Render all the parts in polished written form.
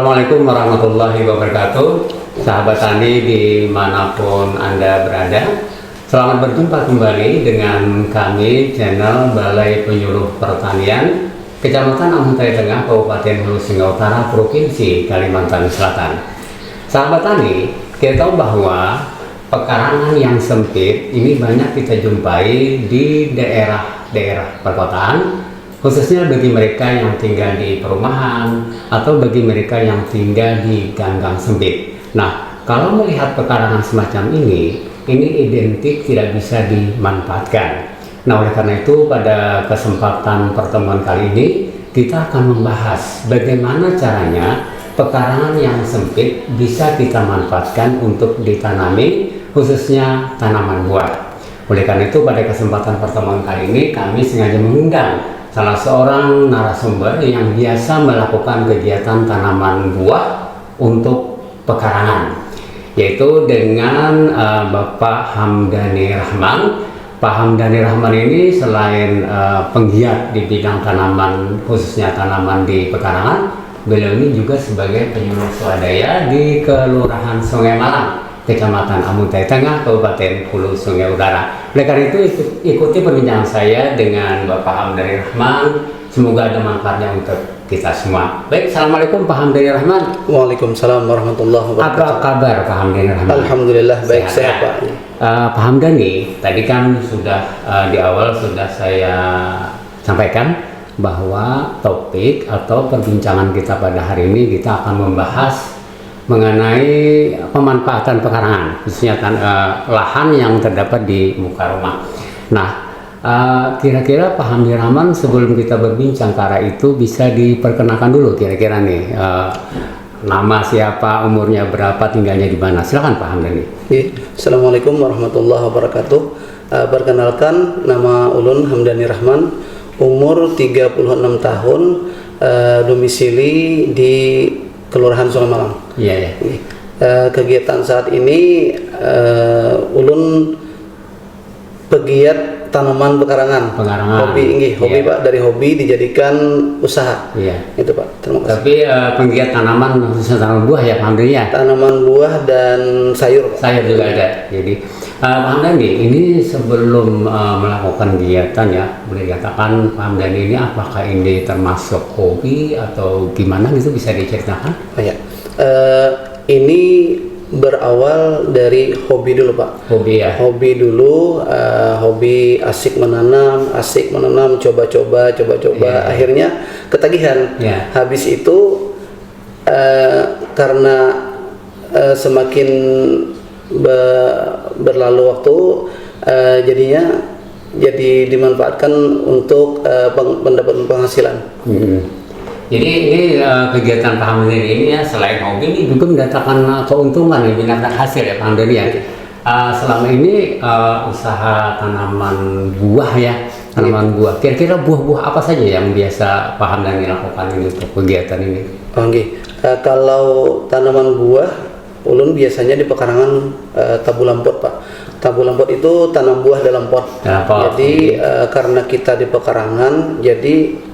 Assalamualaikum warahmatullahi wabarakatuh. Sahabat tani dimanapun Anda berada, selamat berjumpa kembali dengan kami channel Balai Penyuluh Pertanian Kecamatan Amuntai Tengah, Kabupaten Hulu Sungai Utara, Provinsi Kalimantan Selatan. Sahabat tani, kita tahu bahwa pekarangan yang sempit ini banyak kita jumpai di daerah-daerah perkotaan, khususnya bagi mereka yang tinggal di perumahan atau bagi mereka yang tinggal di gang-gang sempit. Nah, kalau melihat pekarangan semacam ini identik tidak bisa dimanfaatkan. Nah, oleh karena itu pada kesempatan pertemuan kali ini kita akan membahas bagaimana caranya pekarangan yang sempit bisa kita manfaatkan untuk ditanami, khususnya tanaman buah. Oleh karena itu pada kesempatan pertemuan kali ini kami sengaja mengundang salah seorang narasumber yang biasa melakukan kegiatan tanaman buah untuk pekarangan, yaitu dengan Bapak Hamdani Rahman. Pak Hamdani Rahman ini selain penggiat di bidang tanaman, khususnya tanaman di pekarangan, beliau ini juga sebagai penyuluh swadaya di Kelurahan Sungai Malang, Kecamatan Amuntai Tengah, Kabupaten Hulu Sungai Utara. Oleh karena itu ikuti perbincangan saya dengan Bapak Hamdani Rahman. Semoga ada manfaatnya untuk kita semua. Baik, Assalamualaikum Pak Hamdani Rahman. Waalaikumsalam warahmatullahi wabarakatuh. Apa kabar Pak Hamdani Rahman? Alhamdulillah baik, sehat Pak. Pak Hamdani, tadi kan sudah di awal sudah saya sampaikan bahwa topik atau perbincangan kita pada hari ini kita akan membahas mengenai pemanfaatan pekarangan, khususnya lahan yang terdapat di muka rumah. Nah, kira-kira Pak Hamdani Rahman, sebelum kita berbincang ke arah itu, bisa diperkenalkan dulu kira-kira nih, nama siapa, umurnya berapa, tinggalnya di mana? Silakan Pak Hamdani. Assalamualaikum warahmatullahi wabarakatuh. Perkenalkan, nama ulun Hamdani Rahman, umur 36 tahun, domisili di Kelurahan Sungai Malang. Iya, ya. Kegiatan saat ini ulun pegiat tanaman pekarangan. Hobi iya. Pak, dari hobi dijadikan usaha. Iya. Itu Pak. Terima kasih. Tapi penggiat tanaman, khususnya tanaman buah ya Pak Hamdani ya. Tanaman buah dan sayur Pak. Sayur juga ada. Jadi Pak Hamdani, ini sebelum melakukan kegiatan ya, boleh dikatakan Pak Hamdani ini apakah ini termasuk hobi atau gimana gitu, bisa diceritakan? Oh ya, ini berawal dari hobi dulu Pak. Hobi ya? Hobi dulu, hobi asik menanam, coba-coba, Yeah. akhirnya ketagihan. Yeah. Habis itu karena semakin berlalu waktu, jadinya dimanfaatkan untuk pendapat penghasilan. Jadi ini kegiatan Pak Hamdani ini ya, selain hobi ini juga mendatangkan keuntungan, mendatangkan hasil ya Pak Hamdani ya. Selama ini usaha tanaman buah ya, tanaman buah. Kira-kira buah-buah apa saja yang biasa Pak Hamdani lakukan ini untuk kegiatan ini? Kalau tanaman buah, ulun biasanya di pekarangan tabu lampot Pak. Tabu lampot itu tanam buah dalam pot. Jadi karena kita di pekarangan, jadi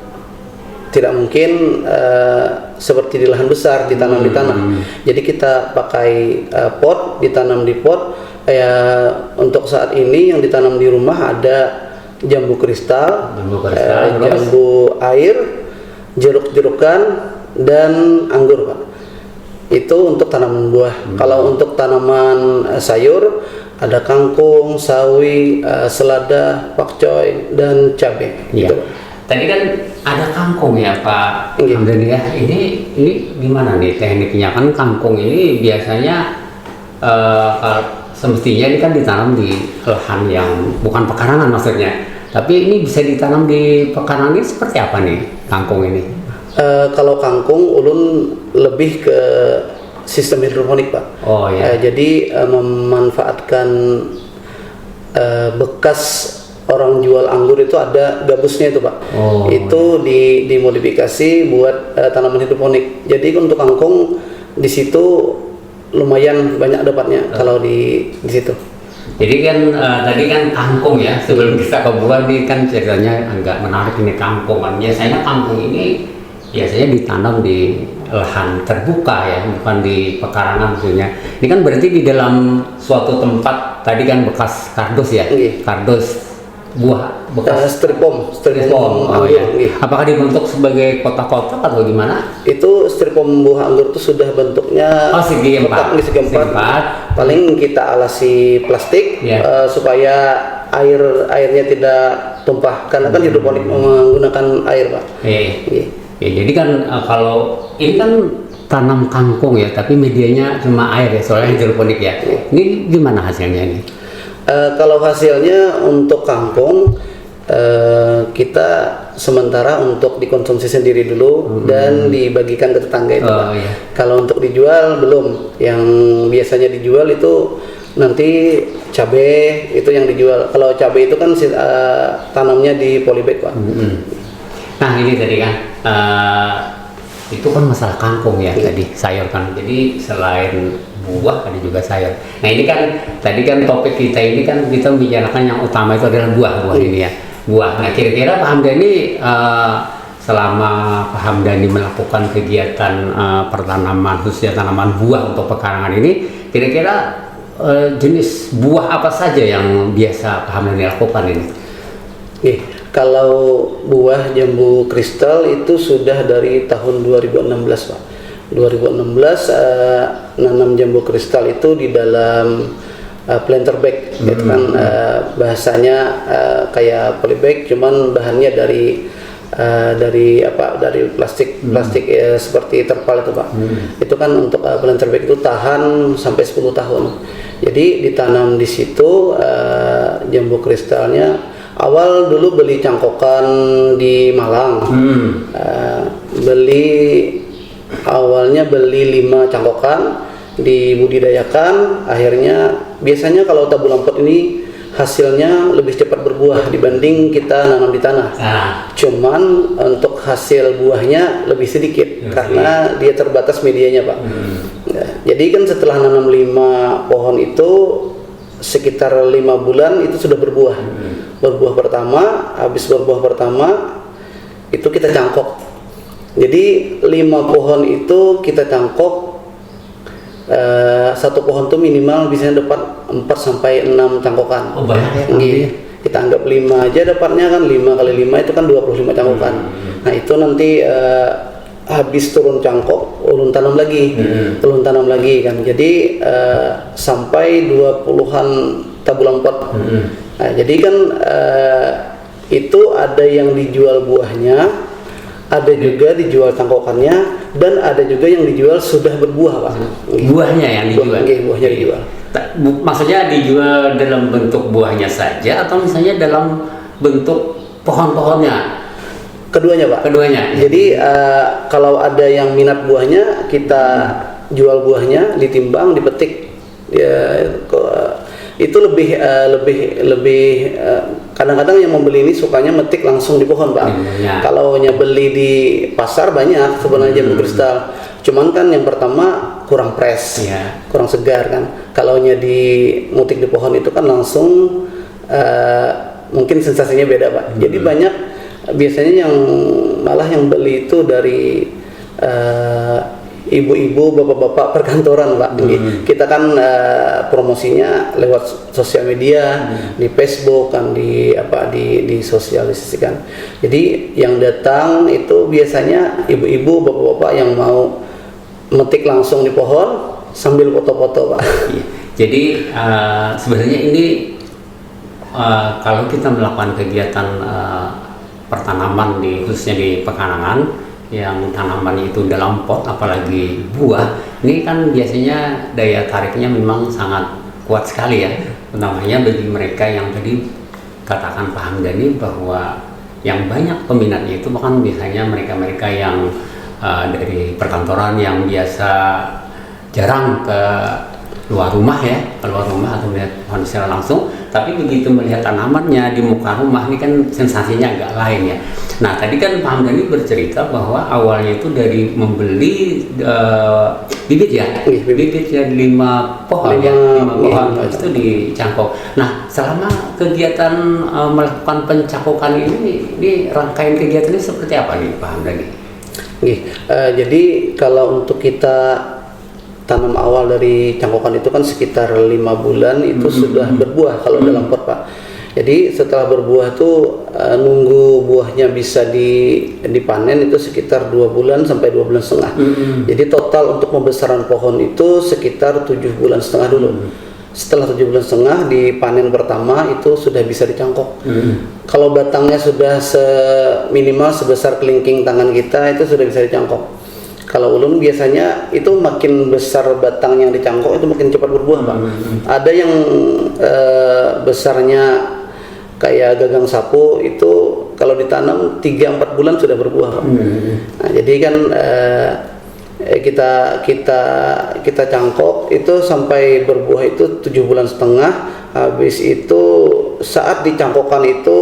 tidak mungkin seperti di lahan besar ditanam di tanah. Jadi kita pakai pot, ditanam di pot. Untuk saat ini yang ditanam di rumah ada jambu kristal, jambu air, jeruk-jerukan, dan anggur Pak. Itu untuk tanaman buah. Kalau untuk tanaman sayur ada kangkung, sawi, selada, pakcoy, dan cabai. Iya. Gitu. Tadi kan ada kangkung ya Pak Hamdani ya. Ini gimana nih tekniknya? Kan kangkung ini biasanya semestinya ini kan ditanam di lahan yang bukan pekarangan maksudnya. Tapi ini bisa ditanam di pekarangan, ini seperti apa nih kangkung ini? Kalau kangkung ulun lebih ke sistem hidroponik Pak. Oh ya. Jadi memanfaatkan bekas orang jual anggur itu ada gabusnya itu Pak. Itu dimodifikasi buat tanaman hidroponik. Jadi untuk kangkung di situ lumayan banyak dapatnya kalau di situ. Jadi kan tadi kan kangkung ya, sebelum kita ke buah nih kan ceritanya agak menarik ini kangkung. Biasanya kangkung ini biasanya ditanam di lahan terbuka ya, bukan di pekarangan maksudnya. Ini kan berarti di dalam suatu tempat, tadi kan bekas kardus ya, kardus buah bekas stripom. Oh ya. Apakah dibentuk sebagai kotak-kotak atau gimana? Itu stripom buah anggur itu sudah bentuknya segi empat. Paling kita alasi plastik supaya airnya tidak tumpah, karena kan hidroponik menggunakan air, Pak. Ya, jadi kan kalau ini kan tanam kangkung ya, tapi medianya cuma air ya, soalnya hidroponik ya. Ini gimana hasilnya ini? Kalau hasilnya untuk kangkung, kita sementara untuk dikonsumsi sendiri dulu dan dibagikan ke tetangga itu. Kalau untuk dijual belum. Yang biasanya dijual itu nanti cabai itu yang dijual. Kalau cabai itu kan tanamnya di polybag, Pak. Nah ini tadi kan itu kan masalah kangkung ya, tadi sayur kan. Jadi selain buah ada juga sayur. Nah ini kan tadi kan topik kita ini kan kita membicarakan yang utama itu adalah buah ini ya, buah. Nah kira-kira Pak Hamdani selama Pak Hamdani melakukan kegiatan pertanaman khususnya tanaman buah untuk pekarangan ini, kira-kira jenis buah apa saja yang biasa Pak Hamdani lakukan ini? Kalau buah jambu kristal itu sudah dari tahun 2016, Pak. 2016 nanam jambu kristal itu di dalam planter bag, gitu kan, bahasanya kayak polybag, cuman bahannya dari plastik seperti terpal itu, Pak. Itu kan untuk planter bag itu tahan sampai 10 tahun. Jadi ditanam di situ jambu kristalnya. Awal dulu beli cangkokan di Malang, awalnya beli 5 cangkokan, dibudidayakan. Akhirnya biasanya kalau tabulam pot ini hasilnya lebih cepat berbuah dibanding kita nanam di tanah. Cuman untuk hasil buahnya lebih sedikit karena dia terbatas medianya, Pak. Jadi kan setelah nanam 5 pohon itu sekitar 5 bulan itu sudah berbuah. Berbuah pertama, habis berbuah pertama itu kita cangkok. Jadi 5 pohon itu kita cangkok, satu pohon tuh minimal biasanya dapat 4 sampai 6 cangkokan. Banyak ya. Kita anggap 5 aja dapatnya kan, 5 kali 5 itu kan 25 cangkokan. Nah itu nanti habis turun cangkok ulun tanam lagi, kan. Jadi sampai 20-an tabulam pot. Nah, jadi kan itu ada yang dijual buahnya, ada juga dijual cangkokannya, dan ada juga yang dijual sudah berbuah, Pak. Buahnya yang dijual. Buahnya dijual. Maksudnya dijual dalam bentuk buahnya saja atau misalnya dalam bentuk pohon-pohonnya? Keduanya, Pak. Keduanya. Jadi kalau ada yang minat buahnya, kita jual buahnya, ditimbang, dipetik. Ya, itu lebih kadang-kadang yang membeli ini sukanya metik langsung di pohon, Pak. Kalau beli di pasar banyak sebenarnya jambu kristal. Cuman kan yang pertama kurang fresh, kurang segar kan. Kalau di mutik di pohon itu kan langsung mungkin sensasinya beda, Pak. Jadi banyak biasanya yang malah yang beli itu dari ibu-ibu, bapak-bapak perkantoran, Pak. Kita kan promosinya lewat sosial media, di Facebook kan, disosialisasikan. Jadi yang datang itu biasanya ibu-ibu, bapak-bapak yang mau metik langsung di pohon sambil foto-foto, Pak. Jadi sebenarnya ini kalau kita melakukan kegiatan pertanaman khususnya di pekarangan yang tanamannya itu dalam pot, apalagi buah, ini kan biasanya daya tariknya memang sangat kuat sekali ya, utamanya bagi mereka yang tadi katakan Pak Hamdani bahwa yang banyak peminatnya itu bahkan biasanya mereka-mereka yang dari perkantoran yang biasa jarang ke luar rumah atau melihat pohon secara langsung, tapi begitu melihat tanamannya di muka rumah ini kan sensasinya agak lain ya. Nah tadi kan Pak Hamdani bercerita bahwa awalnya itu dari membeli bibit ya, bibit ya 5 pohon itu dicangkok. Nah selama kegiatan melakukan pencangkokan ini rangkaian kegiatan ini seperti apa nih Pak Hamdani? Jadi kalau untuk kita tanam awal dari cangkokan itu kan sekitar 5 bulan itu sudah berbuah kalau dalam pot, Pak. Jadi setelah berbuah tuh nunggu buahnya bisa dipanen itu sekitar 2 bulan sampai 2 bulan setengah. Jadi total untuk pembesaran pohon itu sekitar 7 bulan setengah dulu. Setelah 7 bulan setengah dipanen pertama itu sudah bisa dicangkok. Kalau batangnya sudah minimal sebesar kelingking tangan kita itu sudah bisa dicangkok. Kalau ulun biasanya itu makin besar batang yang dicangkok itu makin cepat berbuah, Pak. Ada yang besarnya kayak gagang sapu itu kalau ditanam 3-4 bulan sudah berbuah, Pak. Nah, jadi kan kita cangkok itu sampai berbuah itu 7 bulan setengah. Habis itu saat dicangkokkan itu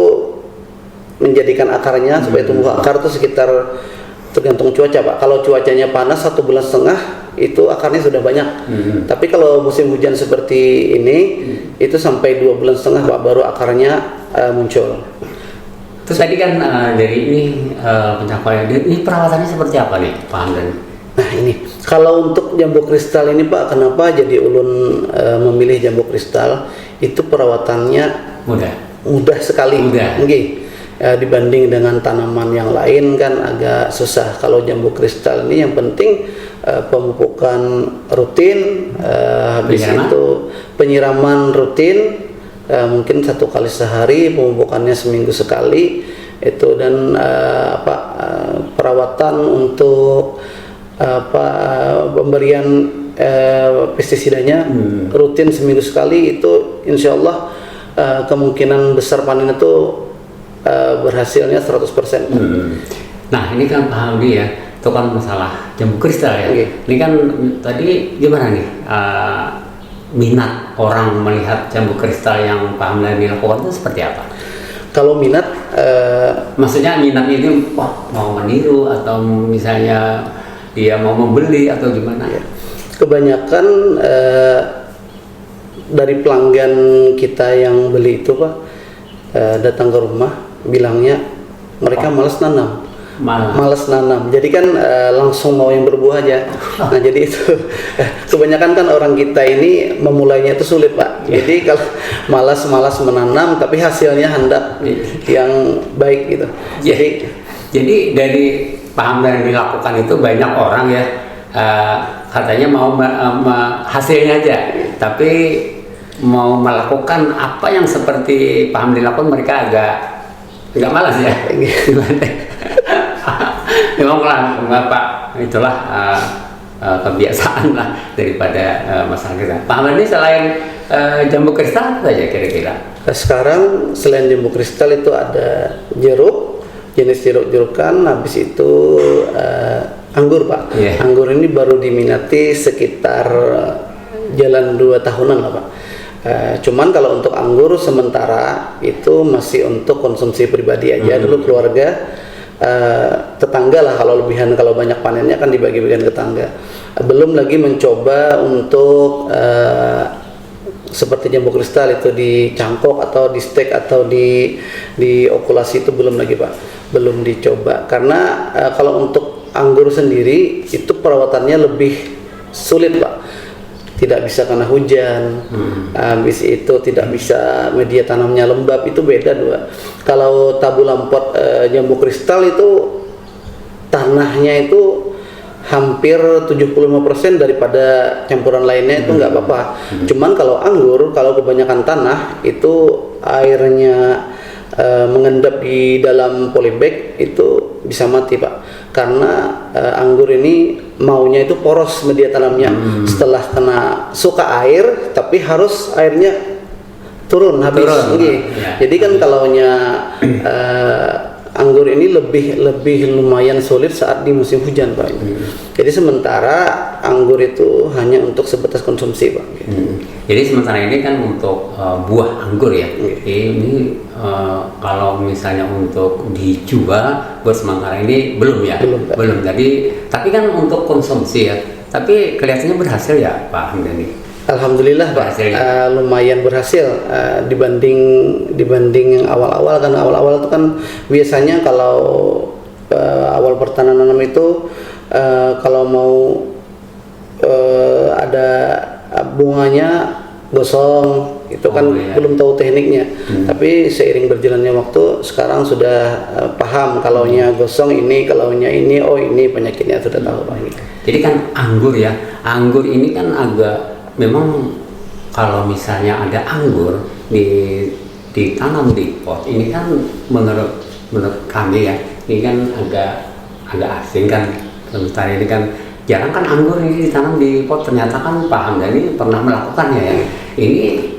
menjadikan akarnya supaya tumbuh akar itu sekitar tergantung cuaca, Pak. Kalau cuacanya panas 1 bulan setengah itu akarnya sudah banyak. Tapi kalau musim hujan seperti ini itu sampai 2 bulan setengah, Pak, baru akarnya muncul. Terus tadi kan dari ini pencapaian ini perawatannya seperti apa nih, Pak Hamdan? Nah ini kalau untuk jambu kristal ini, Pak, kenapa jadi ulun memilih jambu kristal? Itu perawatannya mudah sekali. Dibanding dengan tanaman yang lain kan agak susah. Kalau jambu kristal ini yang penting pemupukan rutin, habis itu penyiraman rutin, mungkin 1 kali sehari, pemupukannya seminggu sekali itu, dan perawatan untuk pemberian pestisidanya rutin seminggu sekali itu insya Allah kemungkinan besar panen itu berhasilnya 100%. Nah ini kan Pak Hamdi ya, itu kan masalah jambu kristal ya. Ini kan tadi gimana nih minat orang melihat jambu kristal yang Pak Hamdi lakukan itu seperti apa? Kalau minat, maksudnya minat ini mau meniru atau misalnya dia mau membeli atau gimana? Kebanyakan dari pelanggan kita yang beli itu, Pak, datang ke rumah bilangnya mereka malas nanam. Jadi kan langsung mau yang berbuah aja. Nah jadi itu kebanyakan kan orang kita ini memulainya itu sulit, Pak. Jadi kalau malas menanam tapi hasilnya hendak yang baik gitu. Jadi dari Pak Hamdan yang dilakukan itu banyak orang ya katanya mau hasilnya aja, tapi mau melakukan apa yang seperti Pak Hamdan lakukan mereka agak malas ya. Memang lah Pak, itulah kebiasaan lah daripada masyarakat kita. Pak Hamdan ini selain jambu kristal apa saja kira-kira? Sekarang selain jambu kristal itu ada jeruk, jenis jeruk-jerukan, habis itu anggur, Pak. Anggur ini baru diminati sekitar jalan 2 tahunan lah, Pak. Cuman kalau untuk anggur sementara itu masih untuk konsumsi pribadi aja dulu, keluarga, tetangga lah. Kalau lebihan, kalau banyak panennya kan dibagi-bagikan ke tetangga. Belum lagi mencoba untuk seperti jambu kristal itu dicangkok atau di stek atau di okulasi, itu belum lagi, Pak. Belum dicoba karena kalau untuk anggur sendiri itu perawatannya lebih sulit, Pak. Tidak bisa karena hujan, habis itu tidak bisa media tanamnya lembab, itu beda dua. Kalau tabu lampot jambu kristal itu tanahnya itu hampir 75% daripada campuran lainnya itu nggak apa-apa. Cuman kalau anggur, kalau kebanyakan tanah itu airnya mengendap di dalam polybag itu bisa mati, Pak. Karena anggur ini maunya itu poros media tanamnya. Setelah kena suka air, tapi harus airnya turun habis. Jadi kan kalaunya anggur ini lebih lumayan sulit saat di musim hujan, Pak. Jadi sementara anggur itu hanya untuk sebatas konsumsi, Pak. Jadi sementara ini kan untuk buah anggur ya. Ini kalau misalnya untuk dijual buat sementara ini belum ya. Belum. Jadi tapi kan untuk konsumsi ya. Tapi kelihatannya berhasil ya, Pak Hamdan. Alhamdulillah, Pak, lumayan berhasil dibanding yang awal-awal. Kan awal-awal itu kan biasanya kalau awal pertanaman itu kalau mau ada bunganya gosong itu kan belum tahu tekniknya, tapi seiring berjalannya waktu sekarang sudah paham kalaunya gosong ini, kalaunya ini, oh ini penyakitnya sudah tahu Pak ini. Jadi kan anggur ini kan agak memang kalau misalnya ada anggur ditanam di pot ini kan menurut kami ya ini kan agak asing kan, sementara ini kan jarang kan anggur ini ditanam di pot, ternyata kan Pak Hamdani pernah melakukannya ya. Ini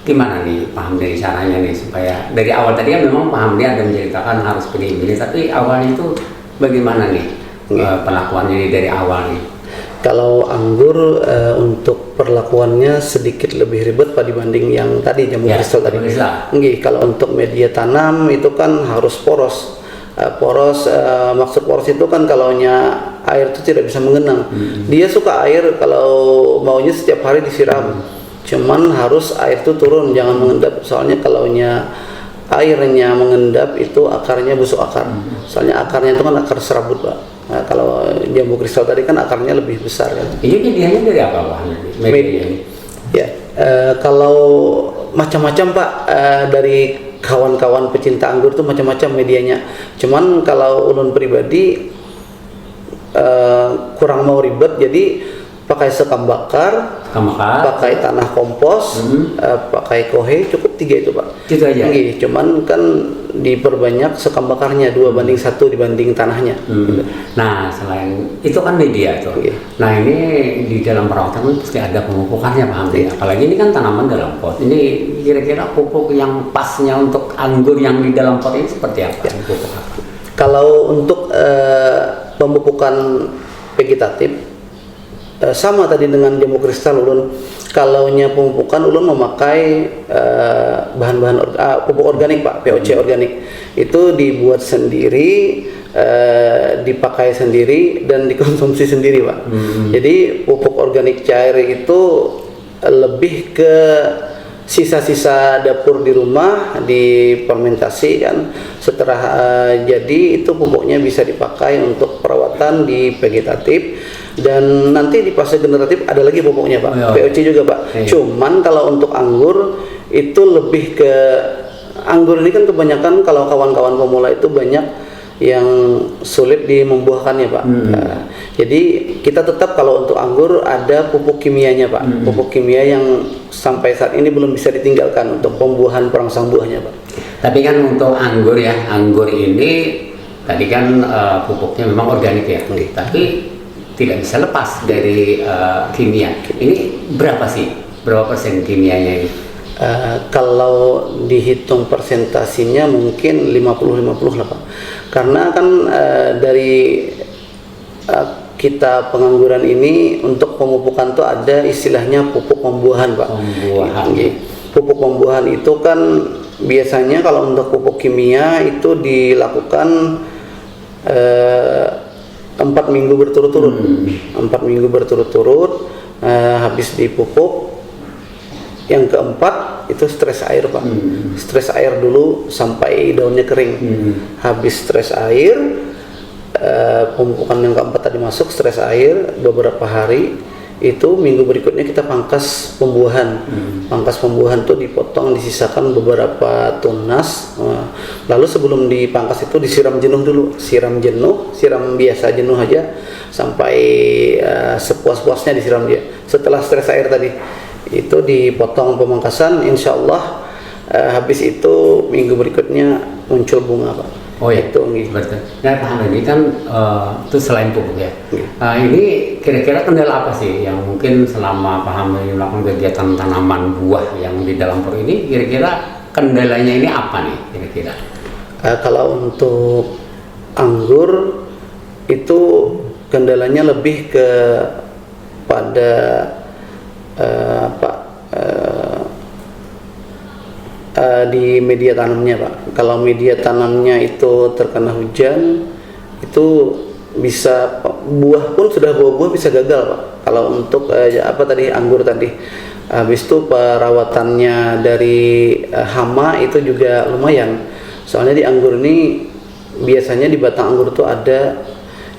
gimana nih Pak Hamdani caranya nih supaya dari awal tadi kan memang Pak Hamdani ada menceritakan harus pilih-pilih, tapi awalnya itu bagaimana nih pelakuannya ini dari awal nih? Kalau anggur untuk perlakuannya sedikit lebih ribet Pak dibanding yang tadi jambu kristal tadi. Kalau untuk media tanam itu kan harus poros. Maksud poros itu kan kalaunya air itu tidak bisa mengenang. Dia suka air kalau maunya setiap hari disiram. Cuman harus air itu turun, jangan mengendap. Soalnya kalaunya airnya mengendap itu akarnya busuk akar. Soalnya akarnya itu kan akar serabut Pak. Nah, kalau jambu kristal tadi kan akarnya lebih besar kan. Ini medianya dari apa Pak? Ya, kalau macam-macam Pak, dari kawan-kawan pecinta anggur tuh macam-macam medianya. Cuman kalau ulun pribadi kurang mau ribet, jadi pakai sekam bakar, pakai tanah kompos, pakai kohe, cukup 3 itu Pak. Itu aja. Cuman kan diperbanyak sekam bakarnya 2:1 dibanding tanahnya. Nah selain itu kan media itu. Nah ini di dalam perawatan pasti ada pemupukannya Pak Hamdi. Apalagi ini kan tanaman dalam pot. Ini kira-kira pupuk yang pasnya untuk anggur yang di dalam pot ini seperti apa? Pupuk apa? Kalau untuk pemupukan vegetatif sama tadi dengan jambu kristal ulun. Kalaunya pemupukan ulun memakai bahan-bahan pupuk organik Pak, POC organik. Itu dibuat sendiri, dipakai sendiri dan dikonsumsi sendiri Pak. Jadi pupuk organik cair itu lebih ke sisa-sisa dapur di rumah difermentasi kan. Setelah jadi itu pupuknya bisa dipakai untuk perawatan di vegetatif. Dan nanti di fase generatif ada lagi pupuknya Pak, POC juga Pak. Cuman kalau untuk anggur itu lebih ke anggur ini kan kebanyakan kalau kawan-kawan pemula itu banyak yang sulit di membuahkannya Pak. Jadi kita tetap kalau untuk anggur ada pupuk kimianya Pak, pupuk kimia yang sampai saat ini belum bisa ditinggalkan untuk pembuahan perangsang buahnya Pak. Tapi kan untuk anggur ya, anggur ini tadi kan pupuknya memang organik ya, tapi tidak bisa lepas dari kimia. Ini berapa persen kimianya ini? Kalau dihitung persentasinya mungkin 50-50 lah Pak. Karena kan dari kita pengangguran ini untuk pemupukan tuh ada istilahnya pupuk pembuahan Pak. Pupuk pembuahan itu kan biasanya kalau untuk pupuk kimia itu dilakukan 4 minggu berturut-turut. 4 minggu berturut-turut habis dipupuk. Yang keempat itu stres air Pak. Stres air dulu sampai daunnya kering. Habis stres air, pemupukan yang keempat tadi masuk, stres air beberapa hari. Itu minggu berikutnya kita pangkas pembuahan. Pangkas pembuahan itu dipotong, disisakan beberapa tunas. Lalu sebelum dipangkas itu disiram jenuh dulu. Siram biasa jenuh aja sampai sepuas-puasnya disiram dia. Setelah stres air tadi itu dipotong pemangkasan, insya Allah habis itu minggu berikutnya muncul bunga Pak. Oh ya, itu betul. Nah Pak Hamdani kan itu selain pupuk ya. Ini kira-kira kendala apa sih yang mungkin selama Pak Hamdani melakukan kegiatan tanaman buah yang di dalam pot ini, kira-kira kendalanya ini apa nih kira-kira? Kalau untuk anggur itu kendalanya lebih ke pada di media tanamnya Pak. Kalau media tanamnya itu terkena hujan, itu bisa buah pun sudah buah bisa gagal Pak. Kalau untuk anggur tadi, habis itu perawatannya dari hama itu juga lumayan. Soalnya di anggur ini biasanya di batang anggur itu ada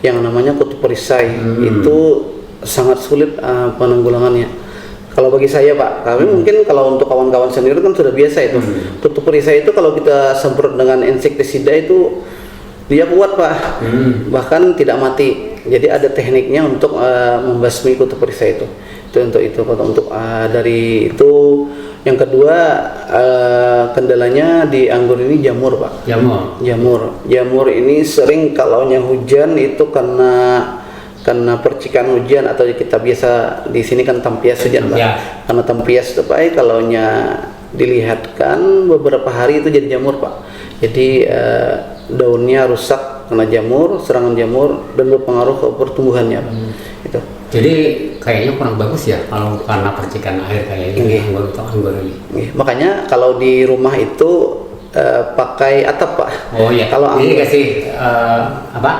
yang namanya kutu perisai. Itu sangat sulit penanggulangannya. Kalau bagi saya Pak, kami mungkin kalau untuk kawan-kawan senior kan sudah biasa itu. Kutu perisai itu kalau kita semprot dengan insektisida itu dia kuat Pak, bahkan tidak mati. Jadi ada tekniknya untuk membasmi kutu perisai itu. Itu untuk itu. Untuk dari itu, yang kedua kendalanya di anggur ini jamur Pak. Jamur ini sering kalaunya hujan itu karena percikan hujan, atau kita biasa di sini kan tampias hujan Pak. Karena tampias itu Pak, kalaunya dilihatkan beberapa hari itu jadi jamur Pak. Jadi daunnya rusak karena jamur, serangan jamur, dan berpengaruh ke pertumbuhannya Pak. Itu. Jadi kayaknya kurang bagus ya kalau karena percikan air kayak ini anggur ini. Makanya kalau di rumah itu pakai atap Pak. Oh iya. Kalau ini kasih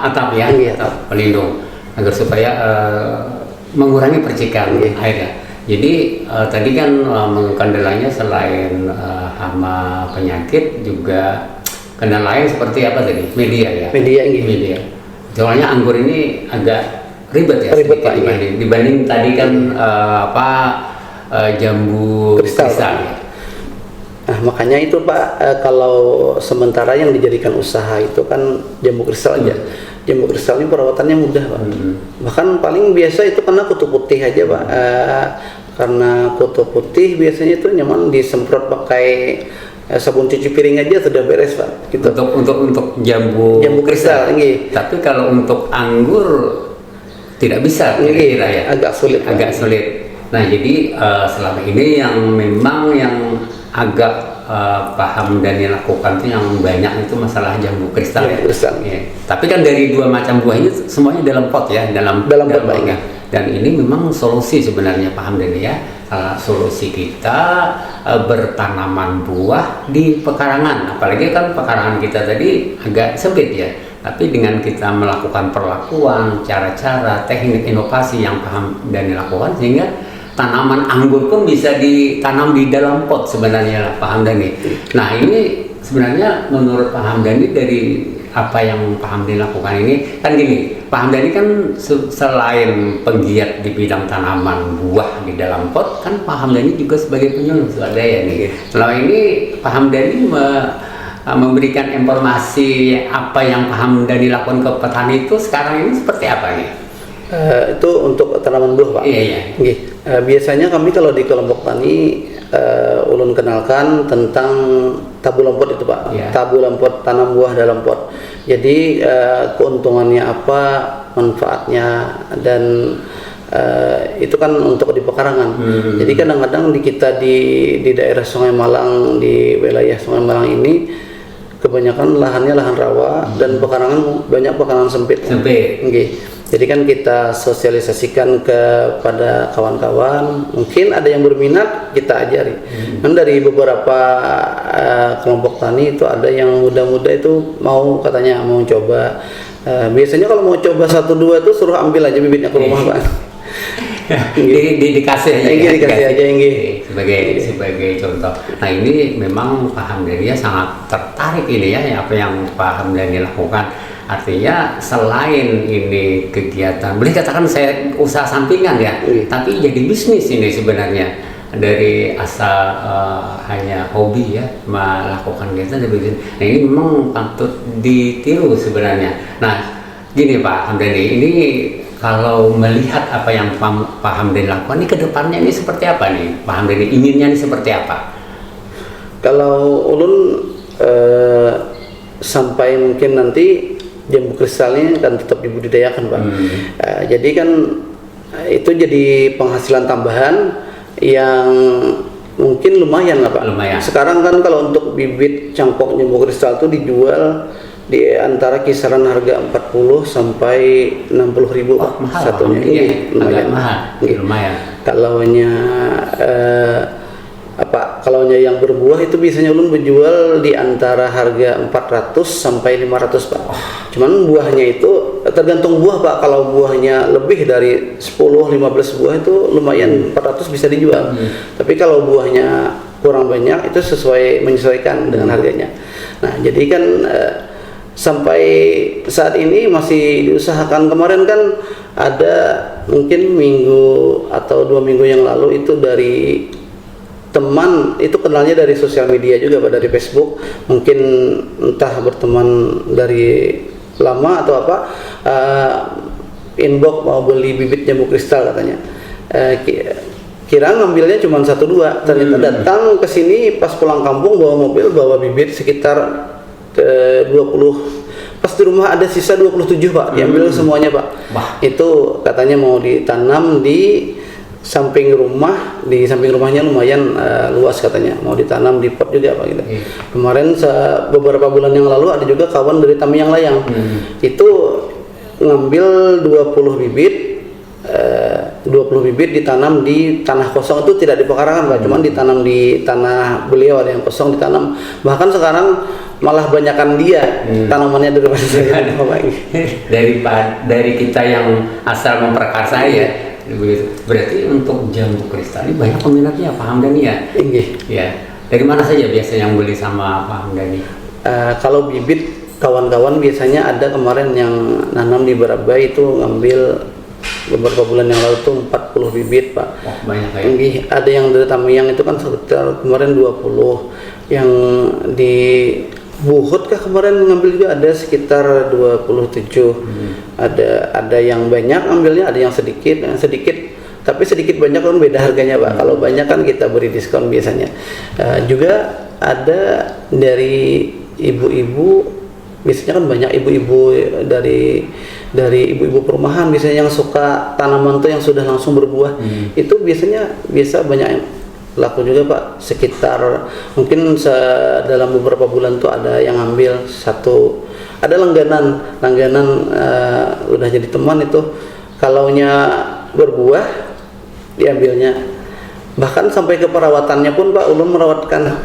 atap ya, atap pelindung agar supaya mengurangi percikan air ya. Jadi tadi kan kendalanya selain hama penyakit juga kendala lain seperti apa tadi? Media ya. Media. Soalnya anggur ini agak ribet ya. Ribet Pak, dibanding tadi kan jambu kristal ya. Nah makanya itu Pak, kalau sementara yang dijadikan usaha itu kan jambu kristal aja. Jambu kristal ini perawatannya mudah Pak. Bahkan paling biasa itu kena kutu putih aja Pak. Karena kutu putih biasanya itu nyaman disemprot pakai sabun cuci piring aja sudah beres Pak. Gitu. Untuk jambu kristal. Tapi kalau untuk anggur tidak bisa kira-kira ya. Agak sulit. Nah jadi selama ini yang memang yang agak Pak Hamdani lakukan itu yang banyak itu masalah jambu kristal. Ya. Tapi kan dari dua macam buah ini semuanya dalam pot ya, dalam pot ya. Dan ini memang solusi sebenarnya Pak Hamdani ya. Solusi kita bertanaman buah di pekarangan, apalagi kan pekarangan kita tadi agak sempit ya. Tapi dengan kita melakukan perlakuan, cara-cara, teknik inovasi yang Pak Hamdani lakukan, sehingga tanaman anggur pun bisa ditanam di dalam pot sebenarnya Pak Hamdani. Nah ini sebenarnya menurut Pak Hamdani dari apa yang Pak Hamdani lakukan ini kan gini, Pak Hamdani kan selain penggiat di bidang tanaman buah di dalam pot, kan Pak Hamdani juga sebagai penyuluh swadaya nih. Selama ini Pak Hamdani memberikan informasi apa yang Pak Hamdani lakukan ke petani itu sekarang ini seperti apa nih? Itu untuk tanaman buah Pak. Iya. Biasanya kami kalau di kelompok tani ulun kenalkan tentang tabulam pot itu Pak. Tabulam pot, tanam buah dalam pot. Jadi keuntungannya apa, manfaatnya, dan itu kan untuk di pekarangan. Jadi kadang-kadang di kita di daerah Sungai Malang, di wilayah Sungai Malang ini kebanyakan lahannya lahan rawa dan pekarangan banyak pekarangan sempit. Jadi kan kita sosialisasikan kepada kawan-kawan, mungkin ada yang berminat kita ajari. Dan dari beberapa kelompok tani itu ada yang muda-muda itu mau katanya mau coba. Biasanya kalau mau coba 1-2 itu suruh ambil aja bibitnya ke rumah Pak. Dikasih aja sebagai contoh. Nah ini memang Pak Hamdani sangat tertarik ini ya apa yang Pak Hamdani lakukan. Artinya selain ini kegiatan, boleh katakan saya usaha sampingan ya, tapi jadi bisnis ini sebenarnya dari asal hanya hobi ya melakukan kegiatan dari bisnis. Nah ini memang patut ditiru sebenarnya. Nah gini Pak Hamdani, ini kalau melihat apa yang Pak Hamdani lakukan, ini kedepannya ini seperti apa nih Pak Hamdani, inginnya ini seperti apa? Kalau ulun sampai mungkin nanti jambu kristalnya kan tetap dibudidayakan Pak. Jadi kan itu jadi penghasilan tambahan yang mungkin lumayan lah Pak. Sekarang kan kalau untuk bibit cangkok jambu kristal itu dijual di antara kisaran harga 40 sampai 60 ribu Pak. Satunya ini lumayan. Kalaunya yang berbuah itu biasanya ulun berjual di antara harga 400 sampai 500 Pak. Cuman buahnya itu tergantung buah Pak. Kalau buahnya lebih dari 10-15 buah itu lumayan 400 bisa dijual. Tapi kalau buahnya kurang banyak itu menyesuaikan dengan harganya. Nah jadi kan sampai saat ini masih diusahakan. Kemarin kan ada mungkin minggu atau 2 minggu yang lalu itu dari teman, itu kenalnya dari sosial media juga Pak, dari Facebook, mungkin entah berteman dari lama atau apa, inbox mau beli bibit jambu kristal katanya. Kira ngambilnya cuma 1-2, ternyata datang ke sini pas pulang kampung bawa mobil, bawa bibit sekitar 20. Pas di rumah ada sisa 27 Pak, diambil semuanya Pak. Itu katanya mau ditanam di samping rumah, di samping rumahnya lumayan luas katanya, mau ditanam di pot juga Pak gitu. Kemarin beberapa bulan yang lalu ada juga kawan dari Tamiang Layang, itu ngambil 20 bibit, 20 bibit ditanam di tanah kosong, itu tidak di pekarangan Pak, cuman ditanam di tanah beliau, ada yang kosong ditanam. Bahkan sekarang malah banyakan dia tanamannya daripada saya. dari kita yang asal memperkasa ya. Berarti untuk jambu kristal ini banyak peminatnya Pak Hamdani ya? Ya. Dari mana saja biasanya yang beli sama Pak Hamdani? Kalau bibit, kawan-kawan biasanya ada kemarin yang nanam di Barabai itu ngambil beberapa bulan yang lalu tuh 40 bibit Pak. Banyak ya? Ada yang dari Tamiang itu kan sekitar kemarin 20, yang di Buhut kah kemarin ngambil juga ada sekitar 27. Ada yang banyak ambilnya, ada yang sedikit, tapi sedikit banyak kan beda harganya Pak. Kalau banyak kan kita beri diskon biasanya. Juga ada dari ibu-ibu, biasanya kan banyak ibu-ibu dari ibu-ibu perumahan biasanya yang suka tanaman tuh yang sudah langsung berbuah. Itu biasa banyak yang laku juga Pak, sekitar mungkin dalam beberapa bulan tuh ada yang ambil ada langganan udah jadi teman itu, kalaunya berbuah diambilnya, bahkan sampai ke perawatannya pun Pak, ulun merawatkan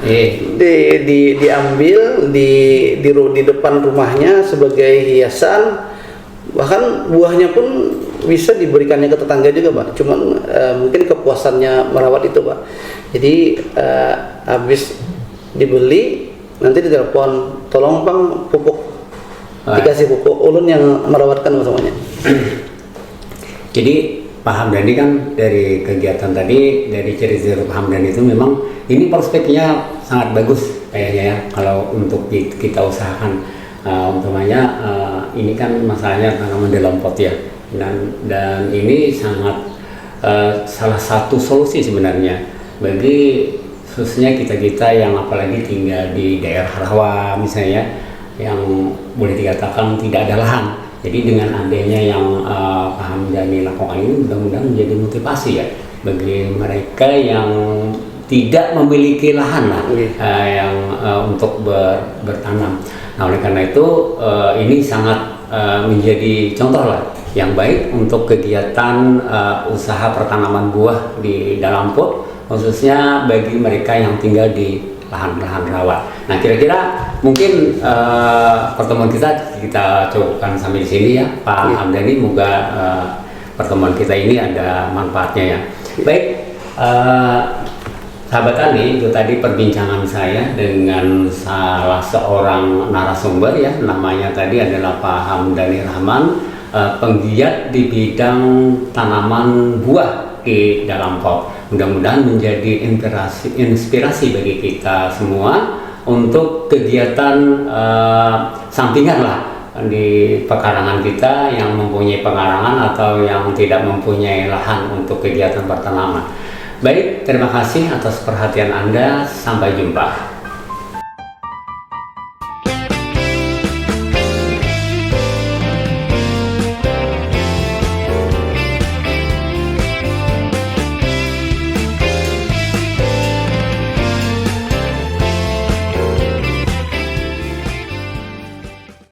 diambil di depan rumahnya sebagai hiasan, bahkan buahnya pun bisa diberikannya ke tetangga juga Pak, cuman mungkin kepuasannya merawat itu Pak. Jadi habis dibeli nanti ditelepon, tolong Bang pupuk, dikasih pupuk, ulun yang merawatkan semuanya. Jadi Pak Hamdani kan dari kegiatan tadi, dari ciri-ciri Pak Hamdani itu memang ini prospeknya sangat bagus kayaknya ya, kalau untuk kita usahakan. Umpamanya ini kan masalahnya tanaman dalam pot ya, dan ini sangat salah satu solusi sebenarnya bagi khususnya kita yang apalagi tinggal di daerah rawa misalnya, yang boleh dikatakan tidak ada lahan. Jadi dengan adanya yang Pak Hamdani lakukan ini mudah-mudahan menjadi motivasi ya bagi mereka yang tidak memiliki lahan lah, yang untuk bertanam. Nah, oleh karena itu ini sangat menjadi contoh lah yang baik untuk kegiatan usaha pertanaman buah di dalam pot, khususnya bagi mereka yang tinggal di lahan-lahan rawa. Nah, kira-kira mungkin pertemuan kita cukupkan sampai di sini ya Pak Hamdani. Moga pertemuan kita ini ada manfaatnya ya. Baik, sahabat Tani, itu tadi perbincangan saya dengan salah seorang narasumber ya, namanya tadi adalah Pak Hamdani Rahman, penggiat di bidang tanaman buah di dalam pot. Mudah-mudahan menjadi inspirasi bagi kita semua untuk kegiatan sampingan lah di pekarangan kita yang mempunyai pekarangan atau yang tidak mempunyai lahan untuk kegiatan pertanaman. Baik, terima kasih atas perhatian Anda. Sampai jumpa.